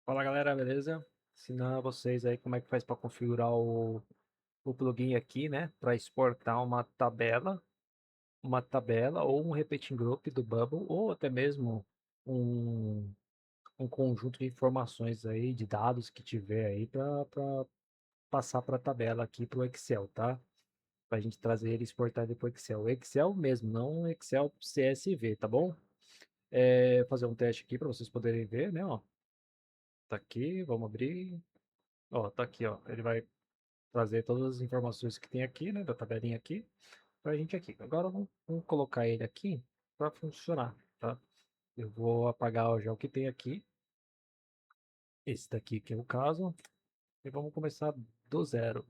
Fala galera, beleza? Ensinar vocês aí como é que faz para configurar o plugin aqui, né? Para exportar uma tabela ou um repeating group do Bubble ou até mesmo um, um conjunto de informações aí, de dados que tiver aí para passar para a tabela aqui para o Excel, tá? Para a gente trazer ele e exportar ele para o Excel. O Excel mesmo, não o Excel CSV, tá bom? Fazer um teste aqui para vocês poderem ver, né? Ó, tá aqui, vamos abrir. Ó, tá aqui, ó. Ele vai trazer todas as informações que tem aqui, né, da tabelinha aqui, pra gente aqui. Agora vamos colocar ele aqui para funcionar, tá? Eu vou apagar já o que tem aqui, esse daqui que é o caso, e vamos começar do zero.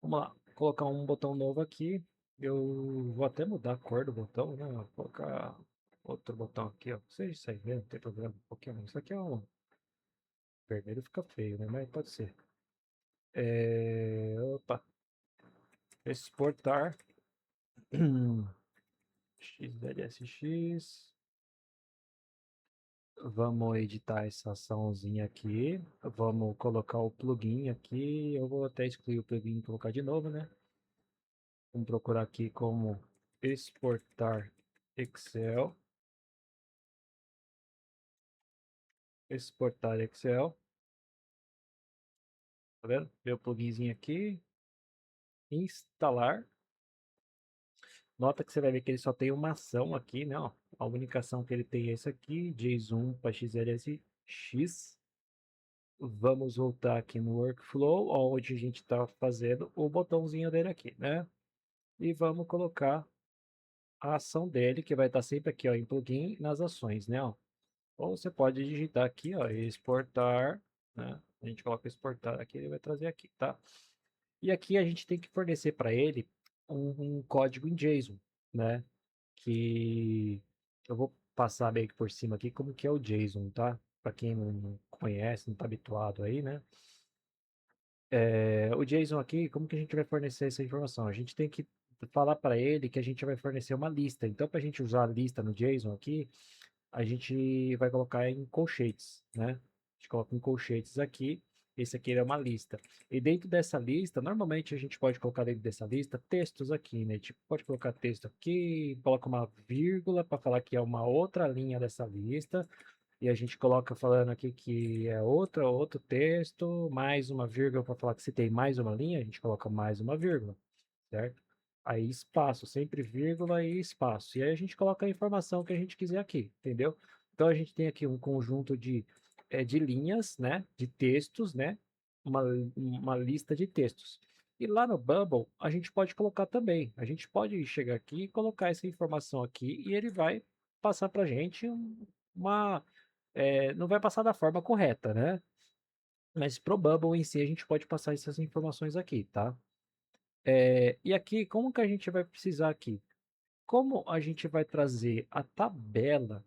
Vamos lá, colocar um botão novo aqui. Eu vou até mudar a cor do botão, né? Vou colocar outro botão aqui, ó. Seja isso aí, né? Não tem problema. Um pouquinho. Isso aqui é um vermelho, fica feio, né? Mas pode ser. Opa, exportar. XLSX. Vamos editar essa açãozinha aqui. Vamos colocar o plugin aqui. Eu vou até excluir o plugin e colocar de novo, né? Vamos procurar aqui como exportar Excel. Exportar Excel. Tá vendo? Meu pluginzinho aqui. Instalar. Nota que você vai ver que ele só tem uma ação aqui, né? Ó, a única ação que ele tem é essa aqui. JSON para XLSX. Vamos voltar aqui no workflow, onde a gente está fazendo o botãozinho dele aqui, né? E vamos colocar a ação dele, que vai estar sempre aqui, ó, em plugin, nas ações, né? Ó. Ou você pode digitar aqui, ó, exportar, né? A gente coloca exportar aqui, ele vai trazer aqui, tá? E aqui a gente tem que fornecer para ele um código em JSON, né? Que eu vou passar meio que por cima aqui como que é o JSON, tá? Para quem não conhece, não está habituado aí, né? O JSON aqui, como que a gente vai fornecer essa informação? A gente tem que falar para ele que a gente vai fornecer uma lista. Então, para a gente usar a lista no JSON aqui, a gente vai colocar em colchetes, né? A gente coloca em colchetes aqui. Esse aqui é uma lista. E dentro dessa lista, normalmente a gente pode colocar dentro dessa lista textos aqui, né? Tipo, pode colocar texto aqui, coloca uma vírgula para falar que é uma outra linha dessa lista. E a gente coloca falando aqui que é outro texto, mais uma vírgula para falar que se tem mais uma linha, a gente coloca mais uma vírgula, certo? Aí espaço, sempre vírgula e espaço. E aí a gente coloca a informação que a gente quiser aqui, entendeu? Então a gente tem aqui um conjunto de linhas, né? De textos, né? Uma lista de textos. E lá no Bubble, a gente pode colocar também. A gente pode chegar aqui e colocar essa informação aqui e ele vai passar para a gente uma, não vai passar da forma correta, né? Mas pro Bubble em si a gente pode passar essas informações aqui, tá? E aqui, como que a gente vai precisar aqui? Como a gente vai trazer a tabela,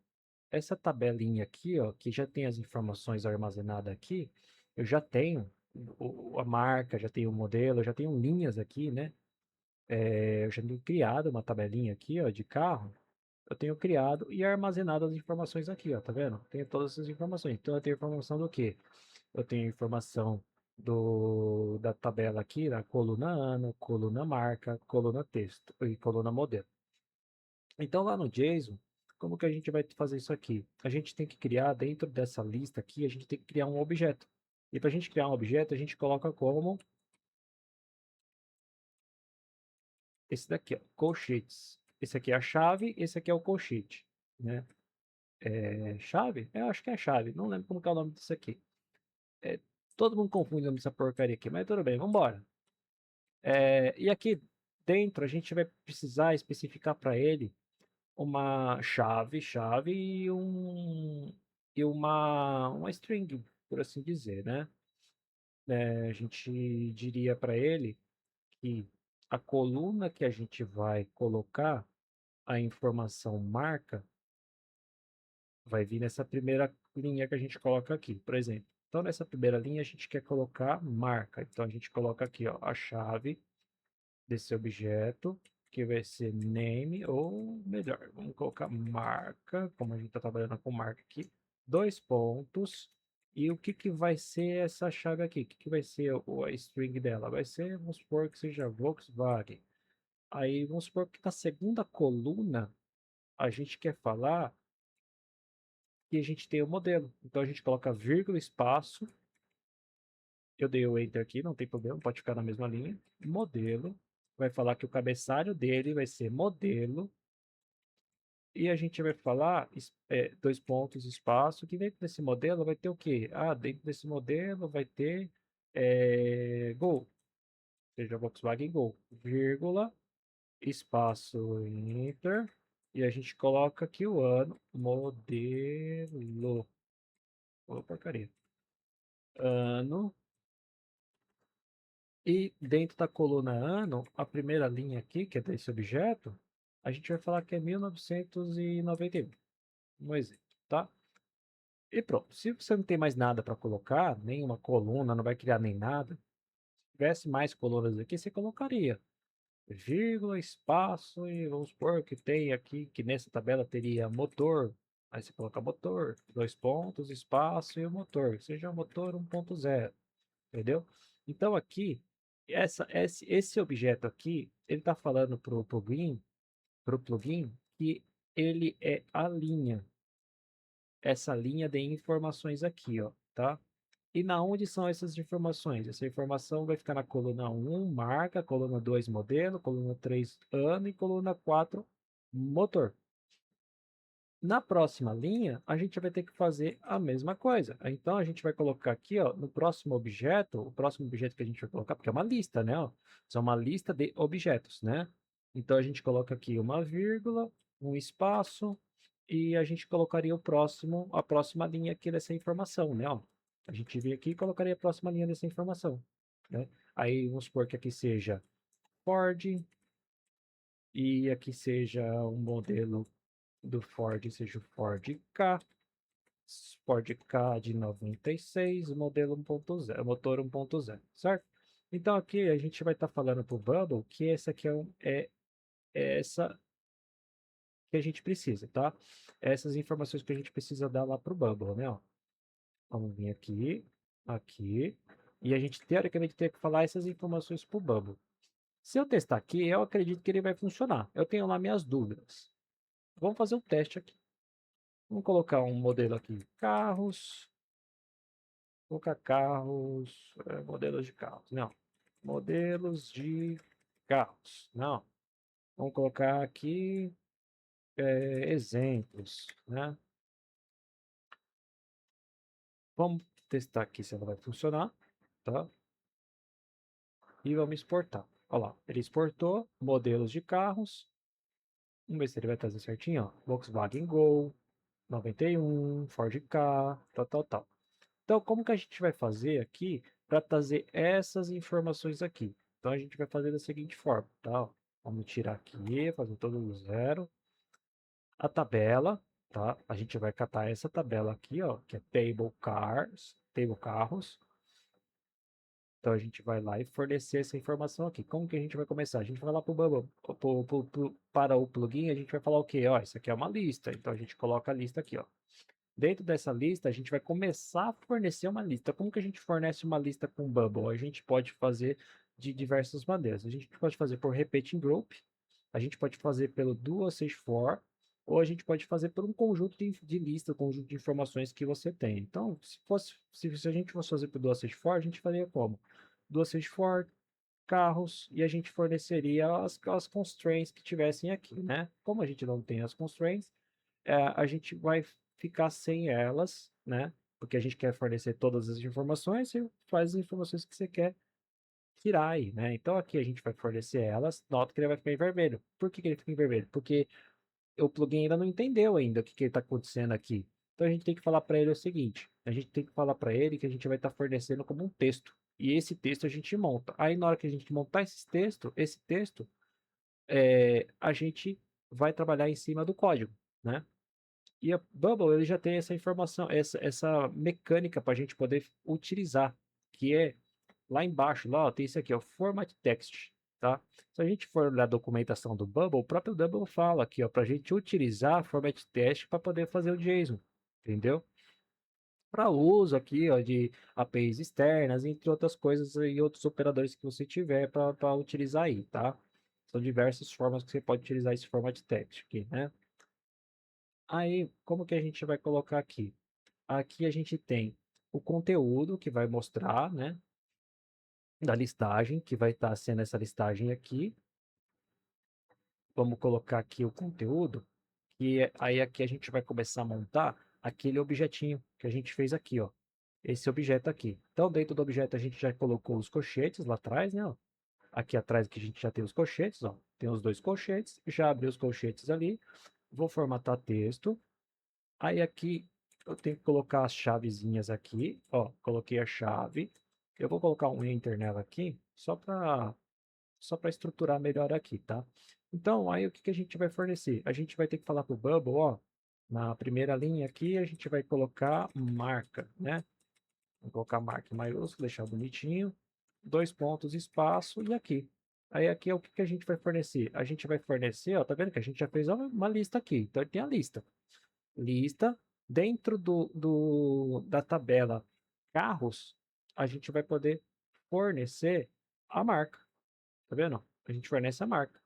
essa tabelinha aqui, ó, que já tem as informações armazenadas aqui, eu já tenho a marca, já tenho o modelo, já tenho linhas aqui, né? Eu já tenho criado uma tabelinha aqui, ó, de carro. Eu tenho criado e armazenado as informações aqui, ó, tá vendo? Tenho todas essas informações. Então eu tenho informação do quê? Eu tenho informação da tabela aqui, da coluna ano, coluna marca, coluna texto e coluna modelo. Então lá no JSON, como que a gente vai fazer isso aqui? A gente tem que criar dentro dessa lista aqui, a gente tem que criar um objeto. E para a gente criar um objeto, a gente coloca como esse daqui, ó, colchetes. Esse aqui é a chave, esse aqui é o colchete, né? Chave? Eu acho que é chave, não lembro como que é o nome disso aqui. É, todo mundo confunde o nome dessa porcaria aqui, mas tudo bem, vamos embora. E aqui dentro a gente vai precisar especificar para ele uma chave e uma string, por assim dizer, né? A gente diria para ele que a coluna que a gente vai colocar a informação marca vai vir nessa primeira linha que a gente coloca aqui, por exemplo. Então, nessa primeira linha, a gente quer colocar marca. Então, a gente coloca aqui, ó, a chave desse objeto, que vai ser name, ou melhor, vamos colocar marca, como a gente está trabalhando com marca aqui, dois pontos, E o que que vai ser essa chave aqui? O que que vai ser a string dela? Vai ser, vamos supor que seja Volkswagen. Aí vamos supor que na segunda coluna a gente quer falar que a gente tem o modelo. Então a gente coloca vírgula, espaço. Eu dei o enter aqui, não tem problema, pode ficar na mesma linha. Modelo. Vai falar que o cabeçalho dele vai ser modelo. E a gente vai falar, dois pontos, espaço, que dentro desse modelo vai ter o quê? Ah, dentro desse modelo vai ter Gol, seja Volkswagen Gol, vírgula, espaço, enter, e a gente coloca aqui o ano, modelo, ô porcaria, ano, e dentro da coluna ano, a primeira linha aqui, que é desse objeto, a gente vai falar que é 1991, um exemplo, tá? E pronto. Se você não tem mais nada para colocar, nenhuma coluna, não vai criar nem nada, se tivesse mais colunas aqui, você colocaria vírgula, espaço, e vamos supor que tem aqui, que nessa tabela teria motor. Aí você coloca motor, dois pontos, espaço e o motor, seja o motor 1.0, entendeu? Então aqui, esse objeto aqui, ele está falando pro plugin que ele é a linha, essa linha de informações aqui, ó, tá? E na onde são essas informações? Essa informação vai ficar na coluna 1, marca, coluna 2, modelo, coluna 3, ano e coluna 4, motor. Na próxima linha, a gente vai ter que fazer a mesma coisa. Então, a gente vai colocar aqui, ó, no próximo objeto, o próximo objeto que a gente vai colocar, porque é uma lista, né? Ó, são uma lista de objetos, né? Então, a gente coloca aqui uma vírgula, um espaço, e a gente colocaria a próxima linha aqui dessa informação, né? Ó, a gente vem aqui e colocaria a próxima linha dessa informação, né? Aí, vamos supor que aqui seja Ford, e aqui seja um modelo do Ford, seja o Ford K, Ford K de 96, modelo 1.0, motor 1.0, certo? Então aqui a gente vai estar falando para o Bubble que essa aqui é essa que a gente precisa, tá? Essas informações que a gente precisa dar lá para o Bubble, né? Ó. Vamos vir aqui, aqui, e a gente teoricamente tem que falar essas informações para o Bubble. Se eu testar aqui, eu acredito que ele vai funcionar. Eu tenho lá minhas dúvidas. Vamos fazer um teste aqui. Vamos colocar um modelo aqui, carros, colocar carros, modelos de carros, não, modelos de carros, não, vamos colocar aqui exemplos, né, vamos testar aqui se ela vai funcionar, tá, e vamos exportar, olha lá, ele exportou modelos de carros, vamos ver se ele vai trazer certinho, ó, Volkswagen Gol, 91, Ford Ka, tal, tal, tal. Então, como que a gente vai fazer aqui para trazer essas informações aqui? Então, a gente vai fazer da seguinte forma, tá? Vamos tirar aqui, fazer todo do zero. A tabela, tá? A gente vai catar essa tabela aqui, ó, que é table cars, table carros. Então, a gente vai lá e fornecer essa informação aqui. Como que a gente vai começar? A gente vai lá para o plugin, a gente vai falar o quê? Ó, isso aqui é uma lista. Então, a gente coloca a lista aqui, ó. Dentro dessa lista, a gente vai começar a fornecer uma lista. Como que a gente fornece uma lista com Bubble? A gente pode fazer de diversas maneiras. A gente pode fazer por repeating group, a gente pode fazer pelo do sage for, ou a gente pode fazer por um conjunto de lista, um conjunto de informações que você tem. Então, se a gente fosse fazer por do sage for, a gente faria como? Do sage for, carros, e a gente forneceria as constraints que tivessem aqui, né? Como a gente não tem as constraints, a gente vai ficar sem elas, né? Porque a gente quer fornecer todas as informações e faz as informações que você quer tirar aí, né? Então aqui a gente vai fornecer elas, nota que ele vai ficar em vermelho. Por que que ele fica em vermelho? Porque o plugin ainda não entendeu ainda o que que está acontecendo aqui. Então a gente tem que falar para ele o seguinte, a gente tem que falar para ele que a gente vai estar fornecendo como um texto. E esse texto a gente monta. Aí na hora que a gente montar esse texto, a gente vai trabalhar em cima do código, né? E a Bubble ele já tem essa informação, essa mecânica para a gente poder utilizar, que é lá embaixo, lá ó, tem isso aqui, ó, Format Text, tá? Se a gente for olhar a documentação do Bubble, o próprio Bubble fala aqui, ó, para a gente utilizar Format Text para poder fazer o JSON, entendeu? para uso aqui, ó, de APIs externas, entre outras coisas e outros operadores que você tiver para utilizar aí, tá? São diversas formas que você pode utilizar esse format text aqui, né? Aí, como que a gente vai colocar aqui? Aqui a gente tem o conteúdo que vai mostrar, né? Da listagem, que vai estar sendo essa listagem aqui. Vamos colocar aqui o conteúdo, aí aqui a gente vai começar a montar aquele objetinho que a gente fez aqui, ó. Esse objeto aqui. Então, dentro do objeto a gente já colocou os colchetes lá atrás, né? Ó. Aqui atrás que a gente já tem os colchetes, ó. Tem os dois colchetes, já abri os colchetes ali. Vou formatar texto. Aí aqui eu tenho que colocar as chavezinhas aqui, ó. Coloquei a chave. Eu vou colocar um enter nela aqui, só para estruturar melhor aqui, tá? Então, aí o que, que a gente vai fornecer? A gente vai ter que falar para o Bubble, ó, na primeira linha aqui, a gente vai colocar marca, né? Vou colocar marca em maiúsculo, deixar bonitinho, 2 pontos, espaço, e aqui. Aí aqui é o que, que a gente vai fornecer? A gente vai fornecer, ó, tá vendo que a gente já fez uma lista aqui, então tem a lista. Lista, dentro da tabela carros, a gente vai poder fornecer a marca. Tá vendo? A gente fornece a marca.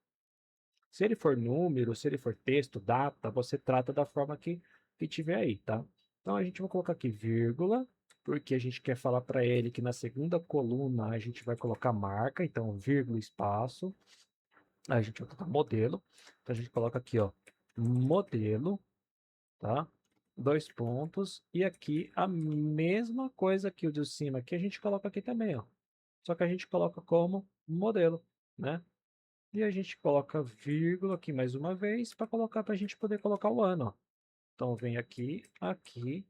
Se ele for número, se ele for texto, data, você trata da forma que tiver aí, tá? Então a gente vai colocar aqui vírgula, porque a gente quer falar para ele que na segunda coluna a gente vai colocar marca, então vírgula, espaço. Aí a gente vai colocar modelo. Então a gente coloca aqui, ó, modelo, tá? 2 pontos. E aqui a mesma coisa que o de cima aqui a gente coloca aqui também, ó. Só que a gente coloca como modelo, né? E a gente coloca vírgula aqui mais uma vez para colocar para a gente poder colocar o ano. Ó. Então vem aqui, aqui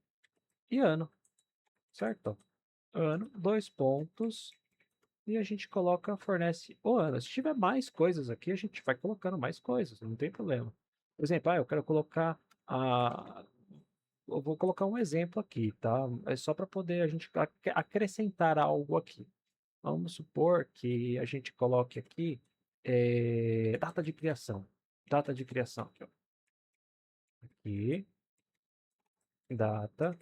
e ano, certo? Ano, 2 pontos e a gente coloca, fornece o ano. Se tiver mais coisas aqui, a gente vai colocando mais coisas, não tem problema. Por exemplo, eu quero colocar a. Eu vou colocar um exemplo aqui, tá? É só para poder a gente acrescentar algo aqui. Vamos supor que a gente coloque aqui data de criação. Data de criação. Aqui, ó. Aqui, data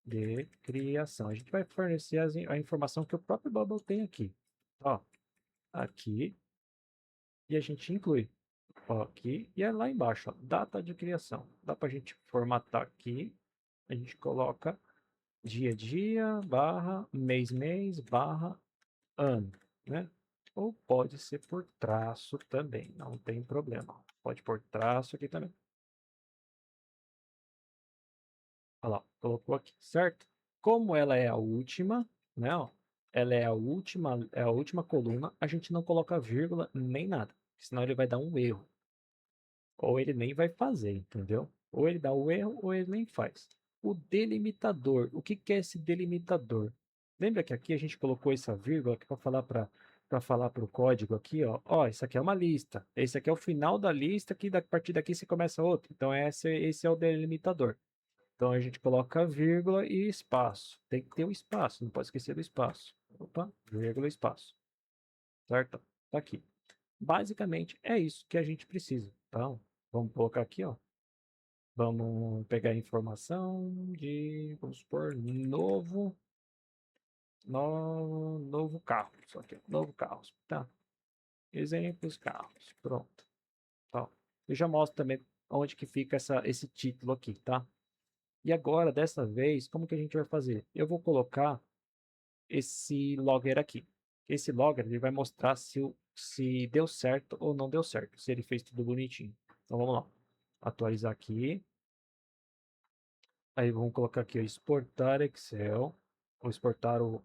de criação. A gente vai fornecer a informação que o próprio Bubble tem aqui. Ó, aqui. E a gente inclui. Ó, aqui. E é lá embaixo, ó, data de criação. Dá para a gente formatar aqui. A gente coloca dia, dia, barra, mês, mês, barra, ano, né? Ou pode ser por traço também, não tem problema. Pode pôr traço aqui também. Olha lá, colocou aqui, certo? Como ela é a última, né? Ó, ela é a última coluna, a gente não coloca vírgula nem nada, senão ele vai dar um erro. Ou ele nem vai fazer, entendeu? Ou ele dá o erro ou ele nem faz. O delimitador, o que que é esse delimitador? Lembra que aqui a gente colocou essa vírgula para falar para o código aqui, ó, isso aqui é uma lista. Esse aqui é o final da lista, que a partir daqui você começa outro. Então esse é o delimitador. Então a gente coloca vírgula e espaço. Tem que ter o espaço, não pode esquecer do espaço. Opa, vírgula, espaço. Certo? Tá aqui. Basicamente é isso que a gente precisa. Então, vamos colocar aqui, ó. Vamos pegar a informação de, vamos supor, novo carro. Só que novo carro, tá? Exemplos carros. Pronto. Tá. Eu já mostro também onde que fica esse título aqui, tá? E agora, dessa vez, como que a gente vai fazer? Eu vou colocar esse logger aqui. Esse logger ele vai mostrar se deu certo ou não deu certo, se ele fez tudo bonitinho. Então vamos lá. Atualizar aqui. Aí vamos colocar aqui, ó, exportar Excel. Vou exportar o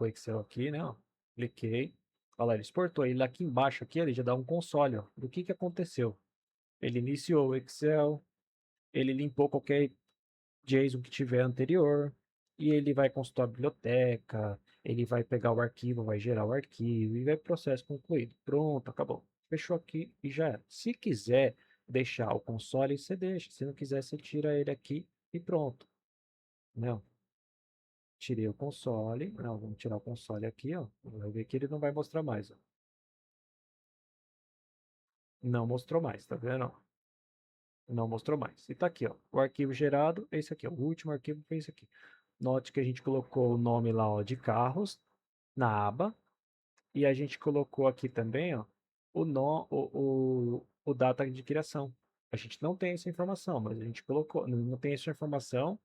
Excel aqui, né? Ó. Cliquei. Olha lá, ele exportou. Ele aqui embaixo, aqui, ele já dá um console, ó, do que aconteceu. Ele iniciou o Excel, ele limpou qualquer JSON que tiver anterior, e ele vai consultar a biblioteca, ele vai pegar o arquivo, vai gerar o arquivo, e vai processo concluído. Pronto, acabou. Fechou aqui e já era. Se quiser deixar o console, você deixa. Se não quiser, você tira ele aqui e pronto. Não, tirei o console. Não, vamos tirar o console aqui, ó. Vai ver que ele não vai mostrar mais, ó. Não mostrou mais, tá vendo? Não mostrou mais. E tá aqui, ó. O arquivo gerado, esse aqui, ó. O último arquivo foi esse aqui. Note que a gente colocou o nome lá, ó, de carros na aba. E a gente colocou aqui também, ó, o data de criação. A gente não tem essa informação, mas a gente colocou, não tem essa informação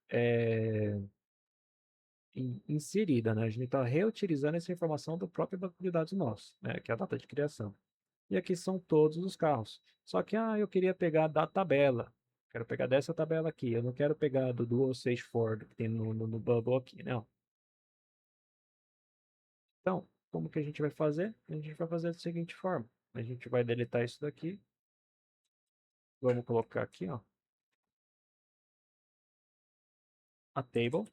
é, inserida, né? A gente está reutilizando essa informação do próprio banco de dados nosso, né? Que é a data de criação. E aqui são todos os carros. Só que, eu queria pegar da tabela. Quero pegar dessa tabela aqui. Eu não quero pegar do Dual Sage Ford que tem no Bubble aqui, não. Então, como que a gente vai fazer? A gente vai fazer da seguinte forma. A gente vai deletar isso daqui. Vamos colocar aqui, ó, a table,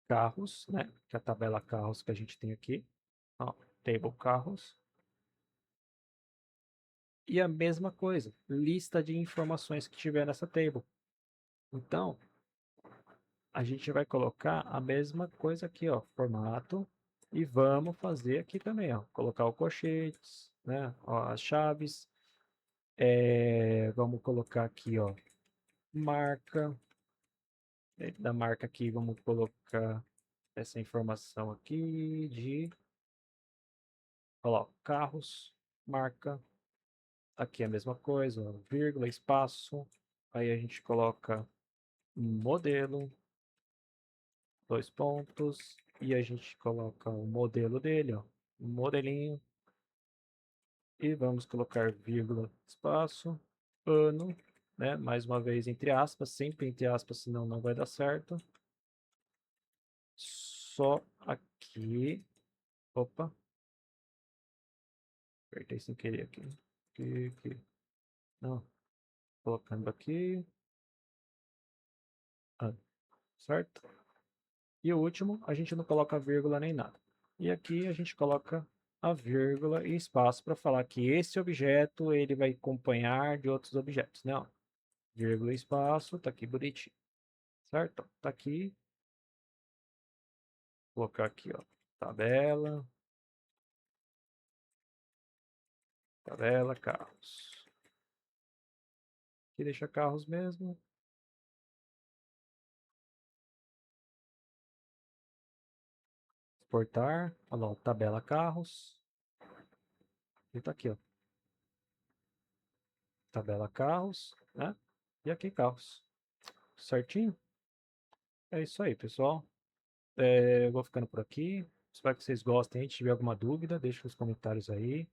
carros, né? Que é a tabela carros que a gente tem aqui. Ó, table carros. E a mesma coisa, lista de informações que tiver nessa table. Então, a gente vai colocar a mesma coisa aqui, ó, formato. E vamos fazer aqui também, ó, colocar o colchetes, né? Ó, as chaves. Vamos colocar aqui, ó, marca. Dentro da marca aqui, vamos colocar essa informação aqui de, olha lá, carros, marca. Aqui é a mesma coisa, ó, vírgula, espaço. Aí a gente coloca modelo, dois pontos. E a gente coloca o modelo dele, ó, um modelinho. E vamos colocar vírgula, espaço, ano, né? Mais uma vez entre aspas, sempre entre aspas, senão não vai dar certo. Só aqui. Opa, apertei sem querer aqui. Aqui. Não, colocando aqui. Certo? E o último, a gente não coloca vírgula nem nada. E aqui a gente coloca a vírgula e espaço para falar que esse objeto ele vai acompanhar de outros objetos, né? Ó, vírgula e espaço, tá aqui bonitinho, certo? Tá aqui, vou colocar aqui, ó, tabela, carros. Aqui deixa carros mesmo. Exportar, olha lá, tabela carros. E tá aqui, ó, tabela carros, né? E aqui carros. Certinho? É isso aí, pessoal. Eu vou ficando por aqui. Espero que vocês gostem. Se tiver alguma dúvida, deixe nos comentários aí.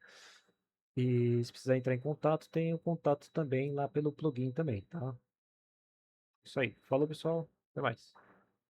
E se precisar entrar em contato, tem o contato também lá pelo plugin também, tá? Isso aí. Falou, pessoal. Até mais.